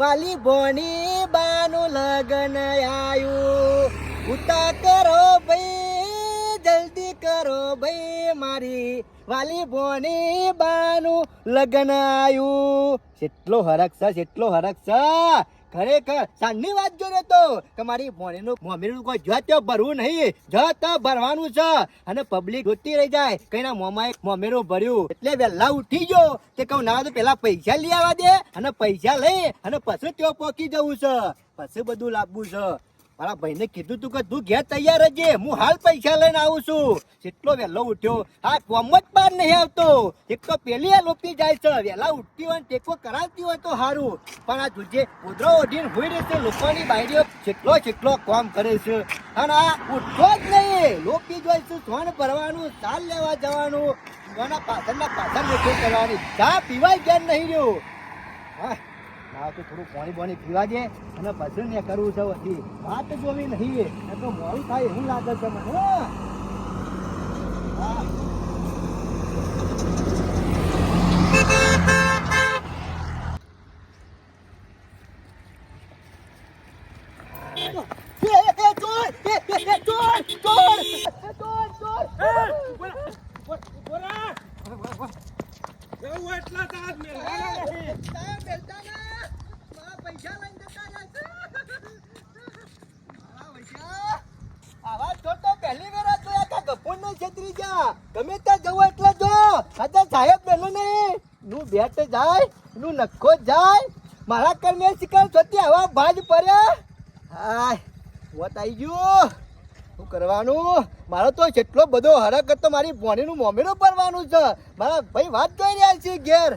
વાલી બોની બાનું લગન આયું, ઉતા કરો ભાઈ, જલ્દી કરો ભાઈ, મારી વાલી બોની બાનું લગન આયું. કેટલો હરખ છે, કેટલો હરખ છે. ખરેખર સાંજની વાત જોડે તો કે મારી ભોણીનું મમ્મીનું કોઈ જત ભરવું નહીં, જત ભરવાનું છે. અને પબ્લિક જોતી રહી જાય કઈના મોમાં મમ્મીનું ભર્યું એટલે વહેલા ઉઠી ગયો તે કહું ના તો પેલા પૈસા લઈ આવવા દે, અને પૈસા લઈ અને પછી ત્યાં પહોંચી જવું છે, પછી બધું લાવવું છે. મારા ભાઈને કીધું તું કે તું ઘેર તૈયાર રહેજે, હું હાલ પૈસા લઈને આવું છું. કેટલો વહેલો ઉઠ્યો, આ કોમ જ બહાર નહીં આવતો. એક તો પેલી આ લોપી જાય છે, વહેલા ઉઠતી હોય ટેકો કરાવતી હોય તો સારું, પણ આ તુજે ઉધરો ઓઢીને હોઈ રહેશે. લોકોની બાયરીઓ કેટલો કામ કરે છે, અને આ ઉઠતો જ નહીં. લોપી જોઈ છે, સોન ભરવાનું, ચાલ લેવા જવાનું, એના પાછળ વેઠો કરવાની, ચા પીવાય જ્ઞાન નહીં રહ્યું. હા ના તો થોડું પાણી પીવા દે અને પછી ને કરવું છે. વધી વાત જોવી નહીં તો મોડું થાય એવું લાગે છે મને. ગમે ત્યાં જવું એટલે જો કદાચ સાહેબ બેનો નહીં નું બેટ જાય નું નખો જાય. મારા કર્મે શિકાર થતી હવા ભાજ પડ્યા. હાય મોત આવી ગયું, શું કરવાનું. મારો તો જેટલો બધો હરક હતો મારી ભોણીનું મોમેરું ભરવાનું છે. મારા ભાઈ વાત જોઈ રહ્યા છે ઘેર,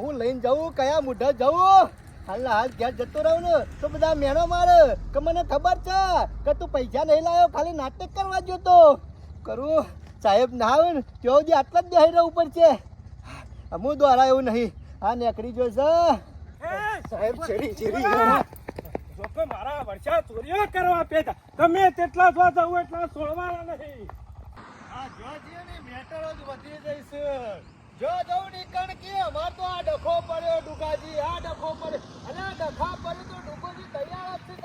હું લઈને જાઉં કયા મુઢા જાઉં. હાલના હાલ ઘેર જતો રહું ને તો બધા મેણો મારે કે મને ખબર છે કે તું પૈસા નહીં લાવ્યો, ખાલી નાટક કરવા જોતો. કરું સાહેબ ના આવે ને ત્યાં સુધી આટલા જ બેહી રહેવું પડશે. હું દ્વારા એવું નહીં, આ નેકડી જોશે સાહેબ. મારા વર્ષા ચોરીઓ કરવા પેતા તમે તેટલા સ્વા જવું એટલા છોડવાના નહીં. આ જોજીએ ને મેટરો જ વધી જઈશ. જો જવું નીકળ કે અમાર તો આ ડખો પડ્યો ડુગાજી, આ ડખો પડ્યો, અને આ ડખા પડ્યો તો ડુગોજી તૈયાર જ છે.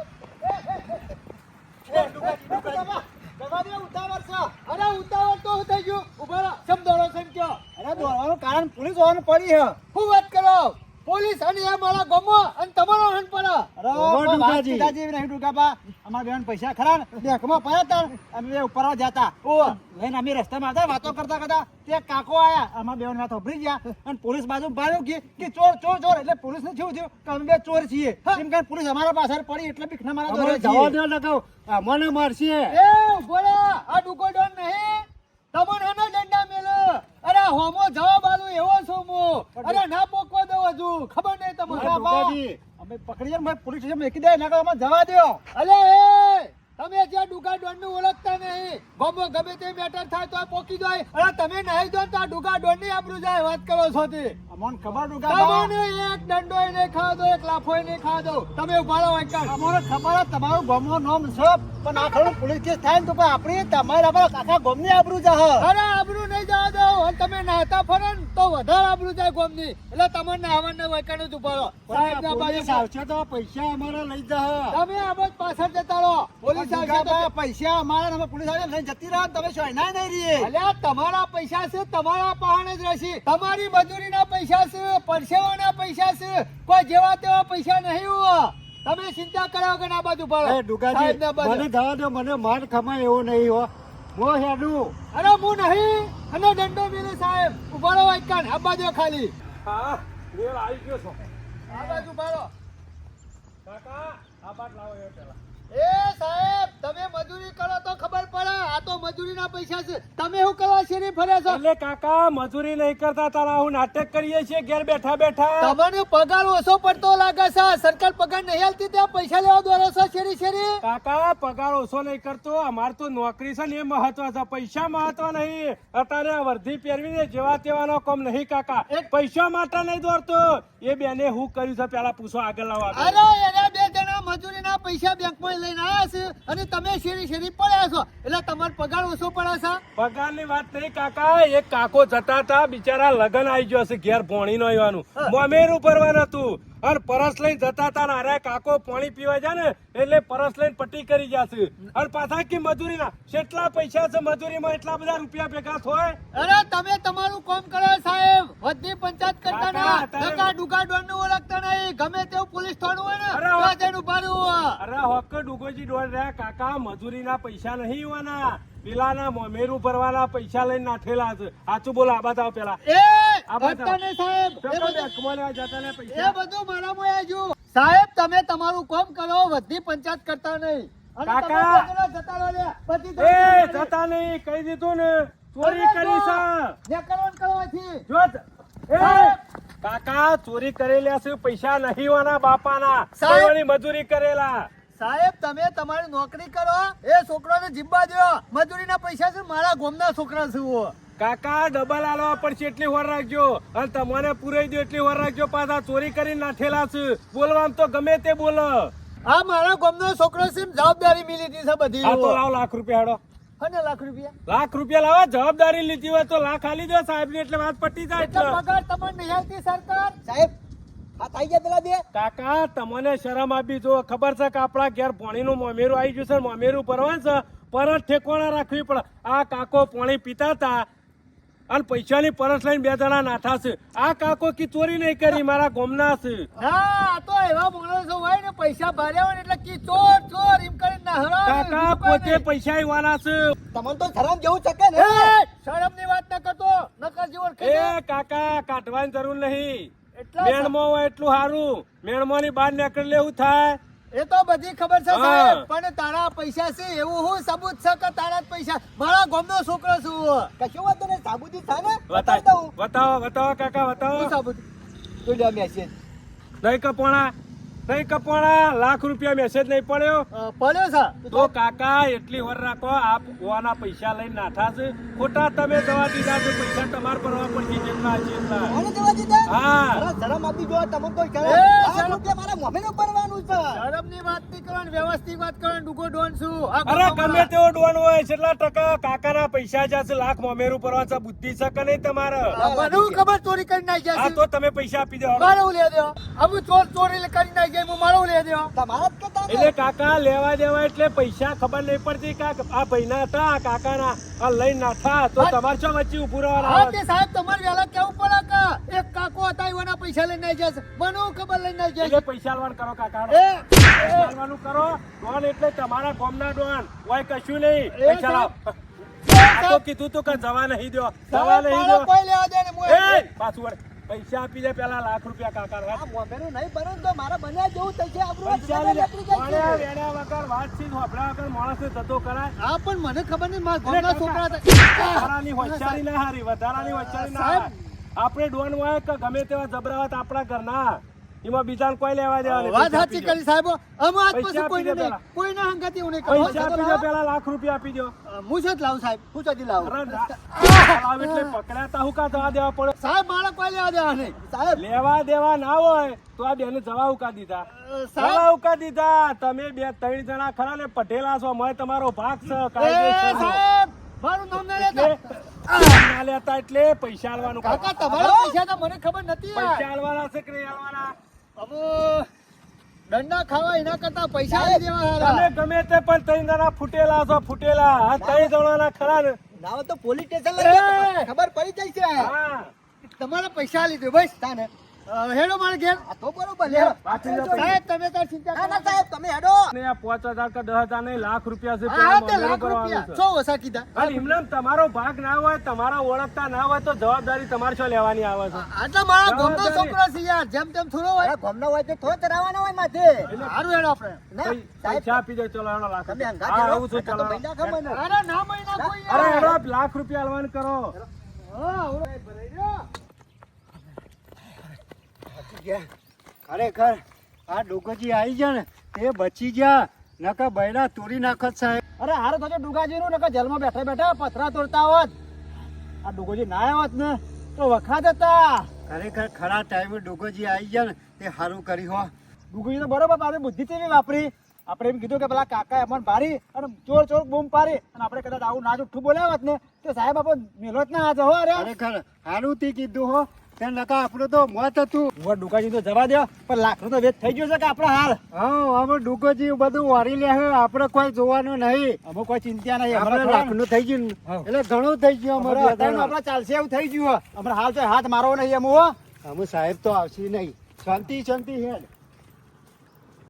ઉતાવળ છે. અરે ઉતાવળ તો થઈ ગયું. ઉભા રહો, શબ્દ દોડો છે કયો? અરે દોડવાનું કારણ પોલીસ હોવાનું પડી છે. શું વાત કરો? પોલીસ અને એ મારા ગમો અને તમારો હન પડે. અમારા બેન પૈસા ખરા ને બેંકમાં પડ્યા હતા, અમે ઉપર જતા લઈને અમે રસ્તામાં હતા, વાતો કરતા તે કાકો આયા, અમારા બેન વાત ઉભરી ગયા અને પોલીસ બાજુ ભાર્યો કે ચોર ચોર ચોર. એટલે પોલીસ ને શું થયું કે અમે બે ચોર છીએ એમ કે પોલીસ અમારા પાછળ પડી એટલે બીક ના મારા જવા દે લગાવ મને મારશે. એ બોલા આ ડુકો ડોન નહીં તમને એનો દંડા મેલો. અરે હોમો જવાબ આલું એવો છું હું. અરે ના પોકવા દો હજુ ખબર નહીં તમને. અમે પકડી જાય પોલીસ સ્ટેશન મૂકી દે ના અમે જવા દો. અલે તમે જ્યાં ડુગા ડોન નું ઓળખતા નહીં, ગમો ગમે તે મેટર થાય તો પોકી જાય. અરે તમે નહીં જો તો આ ડુગા ડોન ની આબરૂ જાય. વાત કરો છો તે અમને ખબર ડુગા તમને એક દંડો નહીં ખાવા દો, એક લાફો નહીં ખાવા દો. તમે ઉભા રહો. અમને ખબર તમારું ગમો નામ છે, પણ આ ખરું પોલીસ કેસ થાય ને તો આપણી તમારા આખા ગોમ ની આબરૂ જાય. અરે આબરૂ નહીં જવા દો. અને તમે નાહતા ફરો ને તો વધારે આબરૂ જાય ગોમ ની. એટલે તમને નાહવાને વૈકાને જ ઉભા રહો. સાહેબ ના બાજુ આવશે તો પૈસા અમારા લઈ જા. તમે આ બસ પાછળ જતા રહો. પોલીસ પૈસા અમારા પોલીસ આવે લઈને જતી રહો. તમે સોયના નહીં રહીએ. અલ્યા તમારા પૈસા છે, તમારા પહાણ જ રહેશે. તમારી મજૂરીના પૈસા છે, પરસેવાના પૈસા છે. કોઈ જેવા તેવા પૈસા નહીં હોય. તમે ચિંતા કરાવો કે ના બાજુ પડો. મને જવા દો, મને માર ખમાય એવું નહીં હો. હું હેડું. અરે હું નહીં અને દંડો મેલે સાહેબ. ઉભા રહો વાઈકાન આ બાજુ ખાલી. હા મેળ આવી ગયો છો. આ બાજુ ઉભા રહો. કાકા આ બાદ લાવો એ પેલા. એ સાહેબ તમે મજૂરી કરો તો ખબર પડે. આ તો મજૂરીના પૈસા છે. તમે શું કરવા શેરી ફર્યા છો? એટલે કાકા મજૂરી નહીં કરતા તારા હું નાટક કરીએ છીએ ઘેર બેઠા બેઠા. તમને પગાર ઓછો પડતો લાગે છે. સરકાર પગાર નહીં આલતી ત્યાં પૈસા લેવા દોરો છો શેરી શેરી. કાકા પગાર ઓછો નહીં કરતો. અમાર તો નોકરી છે ને એ મહત્વ છે, પૈસા મહત્વ નહીં. અત્યારે આ વર્ધી પહેરવીને જેવા તેવાનો કામ નહીં કાકા. પૈસા માટે નહીં દોડતો. એ બેને હું કર્યું છે પેલા પૂછો, આગળ લાવો. અરે એના બે જણા મજૂરીના પૈસા બેંકમાં લઈને આવ્યા છે અને તમે શેરી શેરી પડ્યા છો એટલે તમારો પગાર ઓછો પડે છે. પગાર ની વાત નહીં કાકા. એક કાકો જતા હતા બિચારા લગન આવી ગયો છે ઘેર ભોણી નો આવવાનું મોમેરું ભરવાનું હતું અને પરસ લઈને જતા હતા ને અરે કાકો પાણી પીવા જાય ને એટલે પરસ લઈને પટ્ટી કરી જશે અને પાછા કે મજૂરીના કેટલા પૈસા છે મજૂરીમાં એટલા બધા રૂપિયા ભેગા થાય. અરે તમે તમારું કામ કરો સાહેબ, વધી પંચાયત કરતા ના, કાકા, ધક્કા ડુકા ડોન નું ઓળખતા નહીં, ગમે તેવું પોલીસ થાણું હોય ને અરે, ત્યાં જઈને ઉભા રહેવું. અરે હોક ડુગોજી દોડ રહ્યા કાકા, મજૂરીના પૈસા નહીં હોવાના, પેલાના મોમેરું ભરવાના પૈસા લઈને નાઠેલા છે. સાચું બોલો, આ બાદ આવો પેલા. એ આ બાજુ કરતા નહીં સાહેબ, એ પેપર બધું- બેંકમાં લેવા જતા ને એ પૈસા. બધું મારામાં આવજો. સાહેબ તમે તમારું કામ કરો, વધી પંચાયત કરતા નહીં. અને તમે કાકા. પેલા જતા રહો લે, બધી એ તમારી જતા નહીં, કહી દીધું ને ચોરી કરી છે. જે કરવાનું કરવાથી. જો એ કાકા, ચોરી કરેલા છે, પૈસા નહીં હોવાના બાપાના, સાહેબ. કોઈની મજૂરી કરેલા. સાહેબ તમે તમારી નોકરી કરો, એ છોકરાને જીબ્બા દો. મજૂરીના પૈસા છે મારા ગામના છોકરા છે હું. કાકા ડબલ આલવા પડશે એટલી વાર રાખજો અને તમને પૂરાઈ દો એટલી વાર રાખજો. પાછા ચોરી કરીને નાઠેલા છે, બોલવામાં તો ગમે તે બોલો. આ મારા ગામનો છોકરો છે, જવાબદારી મિલી હતી છે બધી. આ તો લાવ લાખ રૂપિયા હેડો. અને લાખ રૂપિયા લાખ રૂપિયા લાવો, જવાબદારી લીધી હોય તો લાખ આલી દો સાહેબ ને, એટલે વાત પટી જાય. એટલો એટલે પગાર તમને નહીં આવતી સરકાર. સાહેબ હાથ આવી ગયા પેલા બે. કાકા તમને શરમ આપી જો, ખબર છે કે આપણા ઘેર પાણીનું મોમેરું આવી ગયું છે, મોમેરું ભરવાનું છે, પરત ઠેકવાના રાખવી પડે. આ કાકો પાણી પીતા હતા અને પૈસાની પરસ લઈને બે જણા નાઠા છે. આ કાકો કી ચોરી નહીં કરી, મારા ગામના છે. ના આ તો એવા માણસો હોય ને, પૈસા ભર્યા હોય ને એટલે કી ચોર ચોર એમ કરીને ના હરાવે. કાકા પોતે પૈસા આવવાના છે. તમને તો શરમ જેવું ચકે ને. શરમ ની વાત ન કરતો, નકર જીવન એ કાકા, કાઢવાની જરૂર નહીં. એટલા મેણમાં હોય એટલું સારું, મેણમાં ની બહાર નીકળી લેવું થાય. એ તો બધી ખબર છે હા. સાહેબ, પણ તારા પૈસા છે એવું હું સબૂત છે કે તારા જ પૈસા? મારા ગામનો છોકરો છું હું. કશું વાંધો નહીં, સાબુતી થાય ને બતાવો બતાવી દઉં. બતાવો કાકા, શું બતાવો. સાબૂત? જોઈ લો મેસેજ. નહીં કપોણા, નહીં કપોણા, લાખ રૂપિયા મેસેજ નહીં પડ્યો. પડ્યો છે તો કાકા એટલી વાર રાખો, આપ ગોવાના પૈસા લઈને નાઠા છે, ખોટા તમે જવા દીધા છે. પૈસા તમારે ભરવા પડશે જેટલા હશે એટલા. કોને જવા દીધા? હા. અરે શરમ આપી જો, તમને તો શરમ. એ, લાખ શરમ. રૂપિયા મારા મોમેનું ભરવાનું છે. શરમ ની વાત નહીં કરવાની, વ્યવસ્થિત વાત કરવાની. ડૂગો ડોન છું. આ અરે ગામમાં ગમે તેવો ડોન હોય, કેટલા ટકા કાકાના પૈસા જશે, લાખ મોમેરું ભરવા છે, બુદ્ધિ છે કે નહીં તમારે? મને હું ખબર ચોરી કરી નાખ્યા હા છે. તો તમે પૈસા આપી દો. મારે હું લે દો. હવે ચોરી કરી નાખ્યા, હું મારે હું લે દો. તમારા જ કહેતા ને. એટલે કાકા લેવા દેવા એટલે પૈસા ખબર નહીં પડતી કે આ ભાઈના હતા, આ કાકાના, આ લઈને નાઠા તો તમારે શું વચ્ચે ઉભું હા રહેવાના? તે સાહેબ તમારે વહેલા કેવું પડે કે એક કાકો હતા એવાના પૈસા લઈને આવી જશે. મને હું ખબર લઈને આવી એટલે જશે. પૈસા આલવાનું કરો કાકા. એ પૈસા આલવાનું કરો. ડોન એટલે તમારા ગામના ડોન હોય, કશું નહીં. પૈસા લાવ. આ તો કીધું તું કે જવા નહીં દો, જવા સાહેબ, નહીં મારે દો. કોઈ લેવા દે ને, હું એ પાછું વળ. પૈસા આપી દે પેલા, લાખ રૂપિયા કાકા. આ મોમેનું નહીં ભરું તો મારા બન્યા જેવું થશે. આપણું પૈસા જીવન લઈ નીકળી જાય વેણ્યા છે. વેણ્યા વગર વાતચીત હોભળ્યા વગર માણસને થતો કરાય. હા પણ મને ખબર નહીં મારા ગામના એટલે છોકરા વધારાની હતા. હોશિયારી ના હારી, વધારાની હોશિયારી ના સાહેબ. હારી. આપણે ડોન હોય કે ગમે તેવા જબરાવત આપણા ઘરના, એમાં બીજાને કોઈ લેવા દેવા નહીં. વાત પૈસા સાચી આપી દો. કરી સાહેબ. અમે આજ પૈસા પછી આપી કોઈને દે નહીં, પેલા. કોઈના હંગાથી હું નહીં કરું. પૈસા આપી દો પેલા, લાખ રૂપિયા આપી દો. હું છે જ લાવું સાહેબ, હું છે જ લાવું. અરે લાવ એટલે પકડ્યા તા હું કા જવા દેવા પડે? સાહેબ મારે કોઈ લેવા દેવા નહીં. સાહેબ લેવા દેવા ના હોય તો આ બેને જવા ઉકા દીધા. સાહેબ જવા ઉકા દીધા. તમે બે ત્રણ જણા ખરા ને પટેલા છો, મેં તમારો ભાગ છે એ કાયદેસરનો. સાહેબ મારું નામ ના એટલે લેતા. ના લેતા એટલે પૈસા આલવાનું. કાકા તમારા પૈસા તો મને ખબર નથી યાર. પૈસા આલવાના છે કે નહીં આલવાના? હવે દંડા ખાવા એના કરતા પૈસા આપી દેવા તમે હારા. ગમે તે પણ ત્રણ જણા ફૂટેલા છો, ફૂટેલા. આ ત્રણ જણાના ખરા ને? ના હોય તો પોલીસ સ્ટેશન લઈ જાઓ. એ! ખબર પડી જાય છે. હા. તમારા પૈસા લીધું બસ. તાને. હેડો મારે ઘેર. આ તો બરોબર લે. બાકી જો સાહેબ તમે તાર ચિંતા ના ના કરો. સાહેબ તમે હેડો. અને આ 5,000 કે 10,000 નહીં, લાખ રૂપિયા છે. હા તે પેલા લાખ મોમેરું રૂપિયા કરવાનું છે. સો ઓછા કીધા. અને એમને એમ તમારો ભાગ ના હોય, તમારા ઓળખતા ના હોય તો જવાબદારી તમારે શું લેવાની આવે છે? આટલા મારા ગામનો જવાબદારી. છોકરો છે યાર, જેમ તેમ થોડો હોય. અરે ગામના હોય તો થોડો ચરાવવાનો હોય માથે. સારું હેડો આપણે. ના સાહેબ પૈસા આપી દો, ચલો હેડો લાખ તમે રૂપિયા. હંગાત હા, હેડો. આવું છું, નકર તો ચલો. પૈસા ખબર ને. અરે ના મહિના કોઈ અરે યાર. હેડો, લાખ રૂપિયા આલવાનું કરો. હા ઓળખ ભરાઈ રહ્યો. ખરેખર આ ડોકોજી આવી ગયા ને તે બચી ગયા, નકા બૈરા તોડી નાખત સાહેબ. અરે હારો થશે ડુગાજી નું નકર જેલમાં બેઠા બેઠા પથરા તોડતા હોત. આ ડુગોજી ના આવ્યા હોત ને તો વખાત હતા. ખરેખર ખરા ટાઈમે ડોકોજી આવી ગયા ને તે સારું કર્યું હો. ડુગોજી તો બરોબર આપણે બુદ્ધિ કેવી વાપરી. આપણે એમ કીધું કે પેલા કાકા એમને ભારી અને ચોર ચોર બૂમ પાડી અને આપણે કદાચ આવું ના જુઠ્ઠું બોલ્યા હોત ને તો સાહેબ આપણે મેલો જ ના આજે હો. અરે ખરેખર સારું તે કીધું હો. તે નકા આપણું તો મોત હતું. હું ડુકાજી તો જવા દો પણ લાખનો તો વેચ થઈ ગયો છે કે આપણો હાલ હા હવે ડુકોજી બધું વારી લે છે, આપણે કોઈ જોવાનું નહીં. અમે કોઈ ચિંતા નહીં આપણે અમારે લાખનું થઈ ગયું ને. હા. એટલે ઘણું થઈ ગયું અમારે આપણે ચાલશે એવું થઈ ગયું અમારે હાલ તો હાથ મારવો નહીં એમ હો અમે સાહેબ તો આવશે નહીં. શાંતિ શાંતિ હેડ.